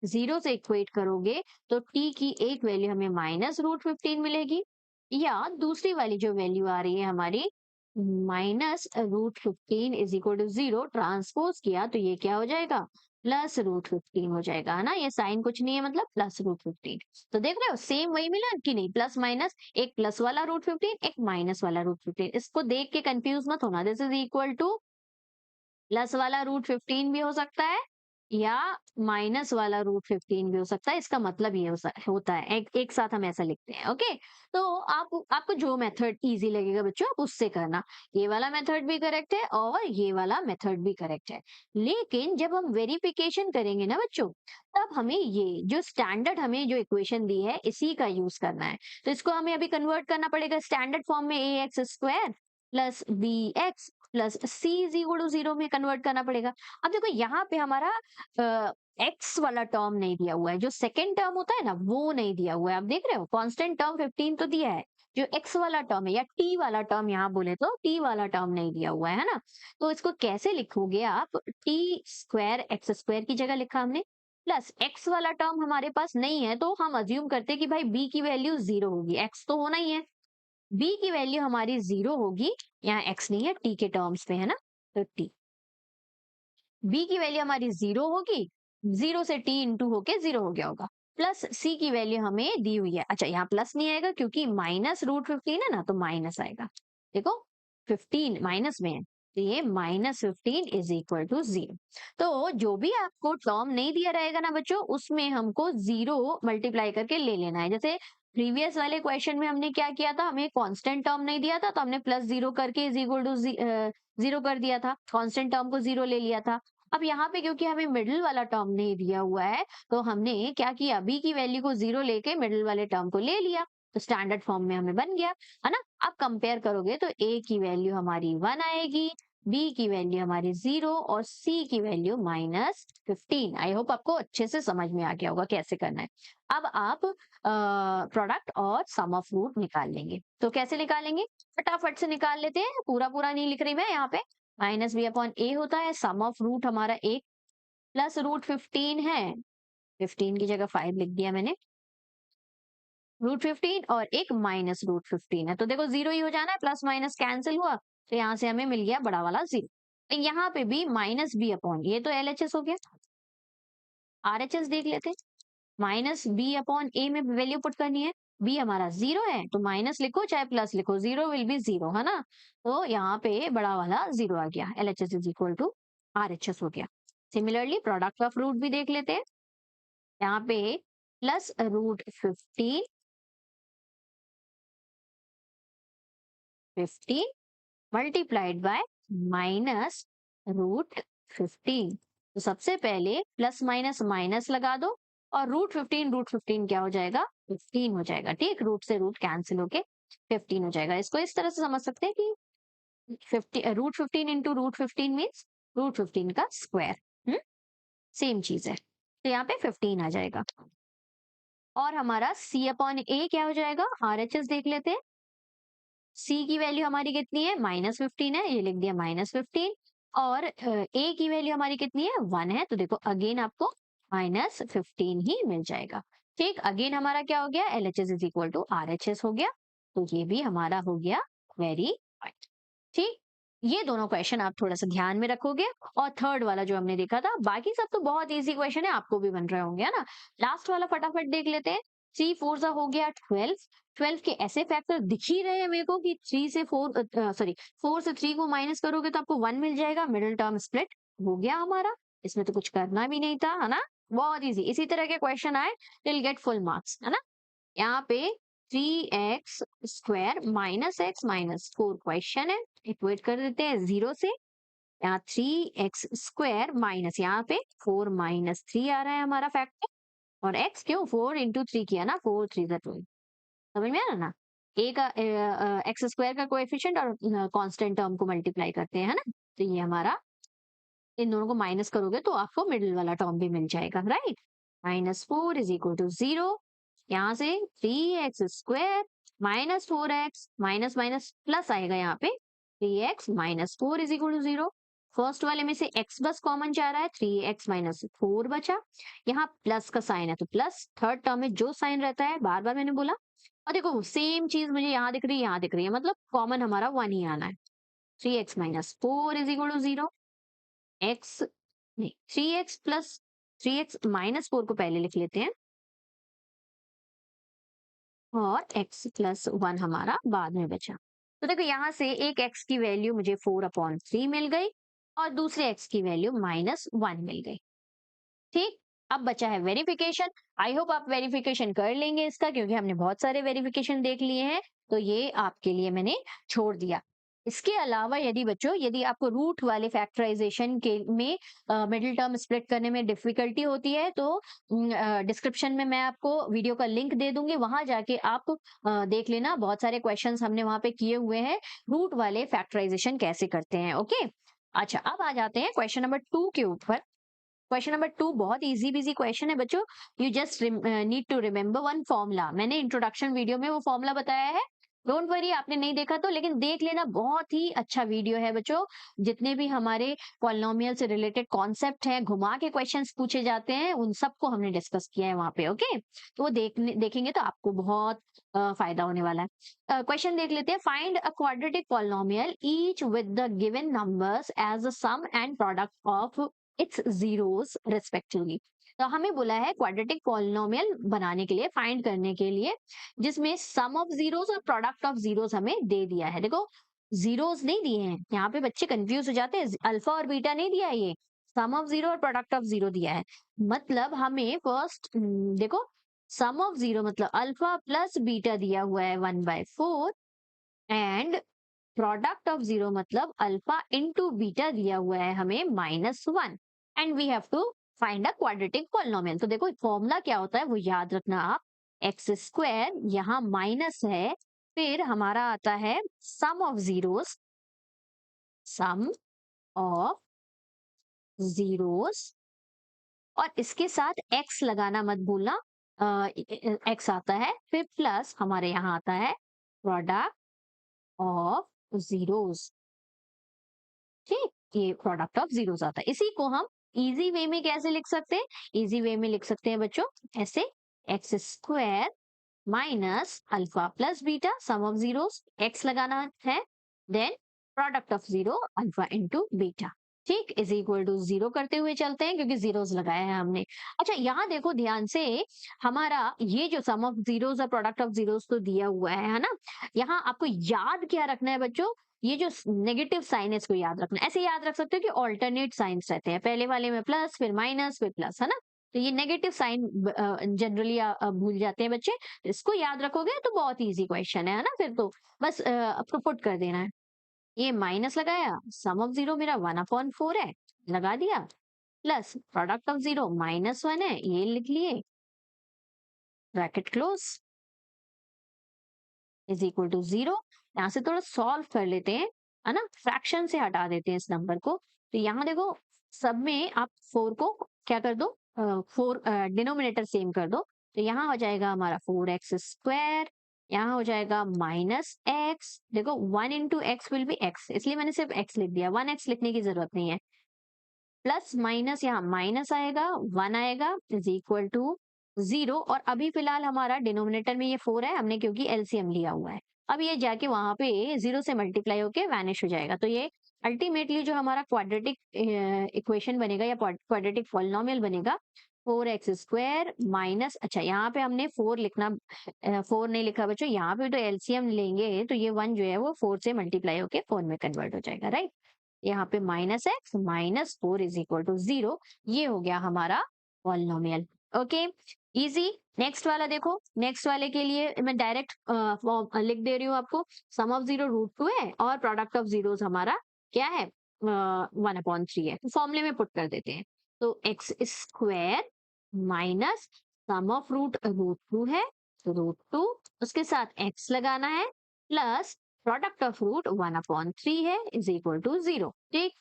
0 से इक्वेट करोगे तो T की एक वैल्यू हमें -√15 मिलेगी, या दूसरी वाली जो वैल्यू आ रही है हमारी -√15 इज इक्वल टू 0 ट्रांसपोज किया तो ये क्या हो जाएगा, +√15 हो जाएगा, है ना, ये साइन कुछ नहीं है, मतलब +√15। तो देख रहे हो सेम वही मिला कि नहीं, प्लस माइनस, एक प्लस वाला √15 एक माइनस वाला √15, इसको देख के कंफ्यूज मत होना, this is equal two plus वाला √15 भी हो सकता है या माइनस वाला √15 भी हो सकता है, इसका मतलब ये होता है, एक साथ हम ऐसा लिखते हैं। ओके, तो आपको जो मेथड इजी लगेगा बच्चों आप उससे करना, ये वाला मेथड भी करेक्ट है और ये वाला मेथड भी करेक्ट है। लेकिन जब हम वेरिफिकेशन करेंगे ना बच्चों, तब हमें ये जो स्टैंडर्ड हमें जो इक्वेशन दी है इसी का यूज करना है। तो इसको हमें अभी कन्वर्ट करना पड़ेगा स्टैंडर्ड फॉर्म में, ax² plus bx plus c is equal to 0 में कन्वर्ट करना पड़ेगा। अब देखो यहाँ पे हमारा x वाला टर्म नहीं दिया हुआ है, जो सेकेंड टर्म होता है ना वो नहीं दिया हुआ है, आप देख रहे हो कांस्टेंट टर्म 15 तो दिया है, जो x वाला टर्म है या t वाला टर्म यहाँ बोले तो t वाला टर्म नहीं दिया हुआ है ना। तो इसको कैसे लिखोगे आप, T² x² की जगह लिखा हमने, प्लस x वाला टर्म हमारे पास नहीं है तो हम अज्यूम करते हैं कि भाई b की वैल्यू 0 होगी, x तो होना ही है, b की वैल्यू हमारी 0 होगी, यहाँ x नहीं है t के टर्म्स पे, है ना, तो t, b की वैल्यू हमारी 0 होगी, 0 से t इंटू होके 0 हो गया होगा, प्लस c की वैल्यू हमें दी हुई है, अच्छा यहाँ प्लस नहीं आएगा क्योंकि -√15 है ना, तो माइनस आएगा, देखो 15 माइनस में है, तो ये -15 इज इक्वल टू 0। तो जो भी आपको टर्म नहीं दिया रहेगा ना बच्चों, उसमें हमको 0 मल्टीप्लाई करके ले लेना है। जैसे प्रीवियस वाले क्वेश्चन में हमने क्या किया था, हमें कांस्टेंट टर्म नहीं दिया था तो हमने +0 करके इज इक्वल टू 0 कर दिया था, कांस्टेंट टर्म को 0 ले लिया था। अब यहाँ पे क्योंकि हमें मिडिल वाला टर्म नहीं दिया हुआ है, तो हमने क्या किया, b की वैल्यू को 0 लेके मिडिल वाले टर्म को ले लिया, तो स्टैंडर्ड फॉर्म में हमें बन गया, है ना। अब कंपेयर करोगे तो ए की वैल्यू हमारी 1 आएगी, बी की वैल्यू हमारी 0 और सी की वैल्यू -15। आई होप आपको अच्छे से समझ में आ गया होगा कैसे करना है। अब आप प्रोडक्ट और सम ऑफ रूट निकाल लेंगे। तो कैसे निकालेंगे, फटाफट से निकाल लेते हैं, पूरा पूरा नहीं लिख रही मैं यहाँ पे। -b/a होता है, सम ऑफ रूट हमारा 1 प्लस √15 है, 15 की जगह 5 लिख दिया मैंने, √15 और एक -√15 है। तो देखो जीरो ही हो जाना है, प्लस माइनस कैंसिल हुआ, तो यहाँ से हमें मिल गया बड़ा वाला जीरो। तो यहाँ पे भी -b/, ये तो LHS हो गया, RHS देख लेते हैं। -b/a में वैल्यू पुट करनी है, b हमारा 0 है तो माइनस लिखो चाहे प्लस लिखो, 0 विल बी 0, है ना। तो यहाँ पे बड़ा वाला 0 आ गया, LHS is equal to RHS हो गया। सिमिलरली प्रोडक्ट ऑफ रूट भी देख लेते हैं, यहाँ पे +√15 मल्टीप्लाइड बाय -√15। तो सबसे पहले प्लस माइनस माइनस लगा दो और √15 क्या हो जाएगा, 15 हो जाएगा। ठीक, रूट से रूट कैंसिल होके 15 हो जाएगा। इसको इस तरह से समझ सकते हैं कि √15 इंटू √15 मीन्स √15 का स्क्वायर। सेम चीज है, तो यहाँ पे 15 आ जाएगा। और हमारा C/A क्या हो जाएगा, RHS देख लेते हैं। C की वैल्यू हमारी कितनी है, -15 है, ये लिख दिया -15। और A की वैल्यू हमारी कितनी है, 1 है, तो देखो अगेन आपको -15 ही मिल जाएगा। ठीक, अगेन हमारा क्या हो गया, LHS is equal to RHS हो गया, तो ये भी हमारा हो गया वेरी पॉइंट। ठीक, ये दोनों क्वेश्चन आप थोड़ा सा ध्यान में रखोगे। और थर्ड वाला जो हमने देखा था, बाकी सब तो बहुत इजी क्वेश्चन है, आपको भी बन रहे होंगे, है ना। लास्ट वाला फटाफट देख लेते हैं। 3 4 हो गया 12, 12 के ऐसे फैक्टर दिख ही रहे हैं मेरे को कि 3 से 4 सॉरी 4 से 3 को माइनस करोगे तो आपको 1 मिल जाएगा, मिडिल टर्म स्प्लिट हो गया हमारा। इसमें तो कुछ करना भी नहीं था, है ना, बहुत इजी। इसी तरह के क्वेश्चन आए टिल गेट फुल मार्क्स, है ना। यहाँ पे 3x² -x-4 क्वेश्चन है, इक्वेट कर देते हैं 0 से। यहाँ 3x² माइनस यहाँ पे 4 - 3 आ रहा है हमारा फैक्टर, और x क्यों 4 इंटू 3 किया ना, 4 3 12, समझ में आ रहा ना। a का x² का कोएफिशिएंट और कांस्टेंट टर्म को मल्टीप्लाई करते हैं, है ना। तो ये हमारा, इन दोनों को माइनस करोगे तो आपको मिडिल वाला टर्म भी मिल जाएगा, राइट। -4 इज इक्वल टू 0, यहाँ से 3x² -4x minus minus plus आएगा, यहाँ पे 3x -4 is equal to 0। First वाले में से x बस कॉमन जा रहा है, 3x -4 बचा, यहाँ प्लस का साइन है तो प्लस, थर्ड टर्म में जो साइन रहता है, बार बार मैंने बोला। और देखो सेम चीज मुझे यहाँ दिख रही है, यहाँ दिख रही है, मतलब कॉमन हमारा 1 ही आना है। 3x -4 is equal to 0, x नहीं 3x प्लस 3x -4 को पहले लिख लेते हैं, और x + 1 हमारा बाद में बचा। तो देखो यहाँ से एक x की वैल्यू मुझे 4/3 मिल गई और दूसरे x की वैल्यू -1 मिल गई। ठीक, अब बचा है वेरिफिकेशन। आई होप आप वेरिफिकेशन कर लेंगे इसका, क्योंकि हमने बहुत सारे वेरिफिकेशन देख लिए हैं, तो ये आपके लिए मैंने छोड़ दिया। इसके अलावा यदि बच्चों, यदि आपको रूट वाले फैक्टराइजेशन के में मिडिल टर्म स्प्लिट करने में डिफिकल्टी होती है, तो डिस्क्रिप्शन में मैं आपको वीडियो का लिंक दे दूंगी, वहां जाके आप देख लेना, बहुत सारे क्वेश्चंस हमने वहां पे किए हुए हैं, रूट वाले फैक्टराइजेशन कैसे करते हैं। ओके, अच्छा अब आ जाते हैं क्वेश्चन नंबर 2 के ऊपर। क्वेश्चन नंबर 2 बहुत इजी बिजी क्वेश्चन है बच्चों, you just need to remember one formula. मैंने इंट्रोडक्शन वीडियो में वो फॉर्मूला बताया है, डोंट वरी आपने नहीं देखा तो, लेकिन देख लेना, बहुत ही अच्छा वीडियो है बच्चों। जितने भी हमारे पॉलिनोमियल से रिलेटेड कॉन्सेप्ट हैं, घुमा के क्वेश्चंस पूछे जाते हैं, उन सबको हमने डिस्कस किया है वहां पे। ओके, तो वो देखेंगे तो आपको बहुत फायदा होने वाला है। क्वेश्चन देख लेते हैं। Find a quadratic polynomial each with the given numbers as a sum and product of its zeros respectively. तो हमें बोला है क्वाड्रेटिक पॉलिनोमियल बनाने के लिए, फाइंड करने के लिए, जिसमें सम ऑफ जीरोस और प्रोडक्ट ऑफ जीरोस हमें दे दिया है। देखो जीरोस नहीं दिए हैं, यहाँ पे बच्चे कंफ्यूज हो जाते हैं, अल्फा और बीटा नहीं दिया है, ये सम ऑफ जीरो और प्रोडक्ट ऑफ जीरो दिया है। मतलब हमें फर्स्ट देखो, सम ऑफ जीरो मतलब अल्फा प्लस बीटा दिया हुआ है 1/4, एंड प्रोडक्ट ऑफ जीरो मतलब अल्फा इंटू बीटा दिया हुआ है हमें -1, and we have to find a quadratic polynomial. तो देखो फॉर्मूला क्या होता है वो याद रखना आप, एक्स स्क्वायर, यहाँ माइनस है, फिर हमारा आता है sum of zeros, sum of zeros, और इसके साथ एक्स लगाना मत भूलना, एक्स आता है, फिर प्लस हमारे यहाँ आता है प्रोडक्ट ऑफ जीरोस। ठीक, ये प्रोडक्ट ऑफ जीरोस आता है। इसी को हम इजी वे में कैसे लिख सकते हैं? इजी वे में लिख सकते हैं बच्चों ऐसे, x square minus alpha plus beta sum of zeros, x लगाना है, then product of zero alpha into beta. ठीक, इज इक्वल टू जीरो करते हुए चलते हैं क्योंकि जीरोस लगाया है हमने। अच्छा, यहाँ देखो ध्यान से, हमारा ये जो सम ऑफ जीरोस और प्रोडक्ट ऑफ जीरोस तो दिया हुआ है ना, यहाँ आपको याद क्या रखना है बच्चों? ये जो नेगेटिव साइन है इसको याद रखना है। ऐसे याद रख सकते हो कि ऑल्टरनेट साइंस रहते हैं, पहले वाले में प्लस, फिर माइनस, फिर प्लस, है ना। तो ये नेगेटिव साइन जनरली भूल जाते हैं बच्चे, इसको याद रखोगे तो बहुत इजी क्वेश्चन है ना। फिर तो बस आपको पुट कर देना है, ये माइनस लगाया, सम ऑफ जीरो मेरा 1/4 है, लगा दिया, प्लस प्रोडक्ट ऑफ जीरो -1 है, ये लिख लिए, bracket close, is equal to zero. यहाँ से थोड़ा सॉल्व कर लेते हैं, है ना, फ्रैक्शन से हटा देते हैं इस नंबर को। तो यहाँ देखो, सब में आप 4 को क्या कर दो, 4 डिनोमिनेटर सेम कर दो, तो यहाँ हो जाएगा हमारा 4x², यहाँ हो जाएगा -x, देखो 1 into x will be x, इसलिए मैंने सिर्फ x लिख दिया, 1x लिखने की जरूरत नहीं है, प्लस माइनस यहाँ माइनस आएगा, 1 आएगा, इज इक्वल टू जीरो। और अभी फिलहाल हमारा डिनोमिनेटर में ये 4 है, हमने क्योंकि एलसीएम लिया हुआ है। अब ये जाके वहां पे जीरो से मल्टीप्लाई होके वैनिश हो जाएगा, तो ये अल्टीमेटली जो हमारा क्वाड्रेटिक इक्वेशन बनेगा या क्वाड्रेटिक पॉलिनोमियल बनेगा, 4x² माइनस, अच्छा यहाँ पे हमने 4 लिखना, 4 नहीं लिखा बच्चों, यहाँ पे तो एलसीएम लेंगे तो ये 1 जो है वो 4 से मल्टीप्लाई होके 4 में कन्वर्ट हो जाएगा, राइट। यहाँ पे -x -4 is equal to zero, ये हो गया हमारा पॉलिनोमियल। Okay, easy. नेक्स्ट वाला देखो, नेक्स्ट वाले के लिए मैं डायरेक्ट लिख दे रही हूँ आपको, सम ऑफ जीरो √2 है और प्रोडक्ट ऑफ जीरोस हमारा क्या है, 1/3 है, फॉर्मूले में पुट कर देते हैं। तो x square minus sum of √2 है, तो √2, उसके साथ x लगाना है, प्लस प्रोडक्ट ऑफ √1/3 है, इज इक्वल टू जीरो। ठीक,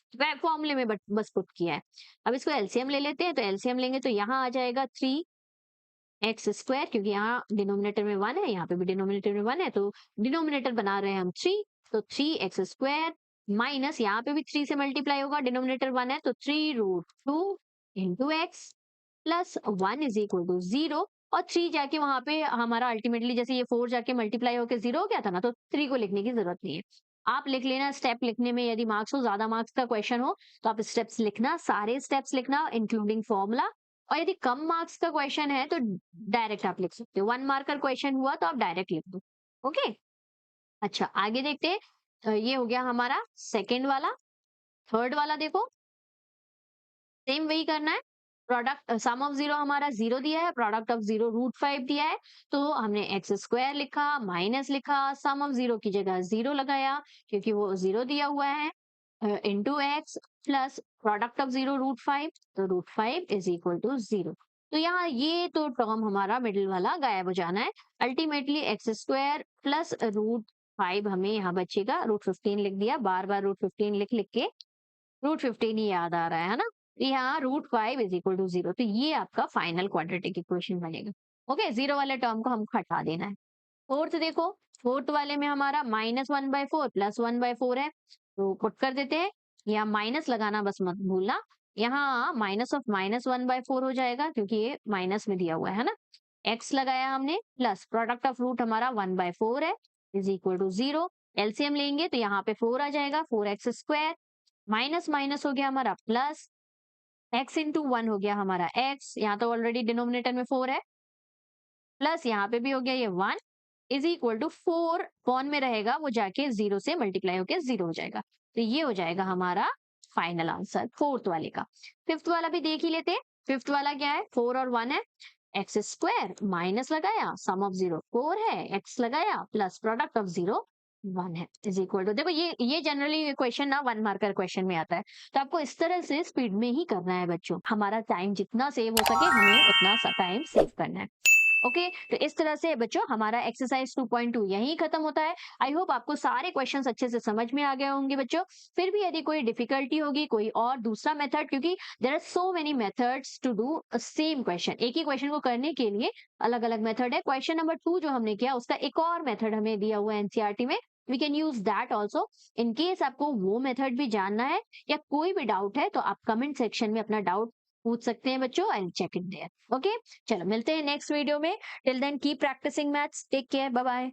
फॉर्मूले में बस पुट किया है। अब इसको एलसीएम ले लेते हैं, तो एलसीएम लेंगे तो यहाँ आ जाएगा 3x², क्योंकि यहाँ डिनोमिनेटर में 1 है, यहाँ पे भी डिनोमिनेटर में 1 है, तो डिनोमिनेटर बना रहे हैं हम 3, तो 3x² माइनस, यहाँ पे भी 3 से मल्टीप्लाई होगा, डिनोमिनेटर 1 है, तो 3√2 into x plus 1 is equal to zero. और 3 जाके वहां पे हमारा अल्टीमेटली, जैसे ये 4 जाके मल्टीप्लाई होकर 0 हो गया था ना, तो 3 को लिखने की जरूरत नहीं है, आप लिख लेना स्टेप लिखने में, यदि मार्क्स हो, ज्यादा मार्क्स का क्वेश्चन हो तो आप स्टेप्स लिखना, सारे स्टेप्स लिखना इंक्लूडिंग फॉर्मूला। और यदि कम मार्क्स का क्वेश्चन है तो डायरेक्ट आप लिख सकते हो, 1 मार्कर क्वेश्चन हुआ तो आप डायरेक्ट लिख दो। ओके, अच्छा आगे देखते हैं, ये हो गया हमारा सेकेंड वाला। थर्ड वाला देखो, सेम वही करना है, प्रोडक्ट सम ऑफ जीरो हमारा 0 दिया है, प्रोडक्ट ऑफ जीरो √5 दिया है, तो हमने x² लिखा, माइनस लिखा, सम ऑफ जीरो की जगह 0 लगाया क्योंकि वो 0 दिया हुआ है, into x, plus product of zero √5, तो √5 इज इक्वल टू जीरो। तो यहाँ ये तो टर्म हमारा मिडिल वाला गायब हो जाना है, अल्टीमेटली x² प्लस √5 हमें यहाँ बचेगा, √15 लिख दिया, बार बार √15 लिख लिख के √15 ही याद आ रहा है ना, यहाँ √5 इज इक्वल टू जीरो, तो ये आपका फाइनल क्वाड्रेटिक इक्वेशन बनेगा। ओके, जीरो वाले टर्म को हमको हटा देना है। फोर्थ देखो, फोर्थ वाले में हमारा -1/4 +1/4 है, तो पुट कर देते हैं, यहाँ माइनस लगाना बस मत भूलना, यहाँ -1/4 हो जाएगा क्योंकि ये माइनस में दिया हुआ है ना, x लगाया हमने, प्लस प्रोडक्ट ऑफ रूट हमारा 1/4 है, is equal to zero. LCM लेंगे तो यहाँ पे 4 आ जाएगा, 4x², माइनस माइनस हो गया हमारा प्लस, x इंटू 1 हो गया हमारा x, यहाँ तो ऑलरेडी डिनोमिनेटर में 4 है, प्लस यहाँ पे भी हो गया ये 1, इज इक्वल टू 4 कौन में रहेगा, वो जाके 0 से मल्टीप्लाई होके 0 हो जाएगा, तो ये हो जाएगा हमारा फाइनल आंसर फोर्थ वाले का। फिफ्थ वाला भी देख ही लेते हैं, फिफ्थ वाला क्या है, 4 और 1 है, x² माइनस लगाया, सम ऑफ जीरो 4 है, x लगाया, प्लस प्रोडक्ट ऑफ जीरो 1 है, इज इक्वल टू, देखो ये जनरली क्वेश्चन ना 1 मार्कर क्वेश्चन में आता है, तो आपको इस तरह से स्पीड में ही करना है बच्चों, हमारा टाइम जितना सेव हो सके हमें उतना सा टाइम सेव करना है। ओके, तो इस तरह से बच्चों हमारा एक्सरसाइज 2.2 यहीं खत्म होता है। आई होप आपको सारे क्वेश्चंस अच्छे से समझ में आ गए होंगे बच्चों। फिर भी यदि कोई डिफिकल्टी होगी, कोई और दूसरा मेथड, क्योंकि there are so many methods to do same question, एक ही क्वेश्चन को करने के लिए अलग अलग मेथड है। क्वेश्चन नंबर 2 जो हमने किया उसका एक और मेथड हमें दिया हुआ है एनसीईआरटी में, we can use that also. In case आपको वो मेथड भी जानना है या कोई भी डाउट है तो आप कमेंट सेक्शन में अपना डाउट पूछ सकते हैं बच्चों, I will check it there. Okay, चलो मिलते हैं नेक्स्ट वीडियो में। Till then keep practising maths, take care, bye bye.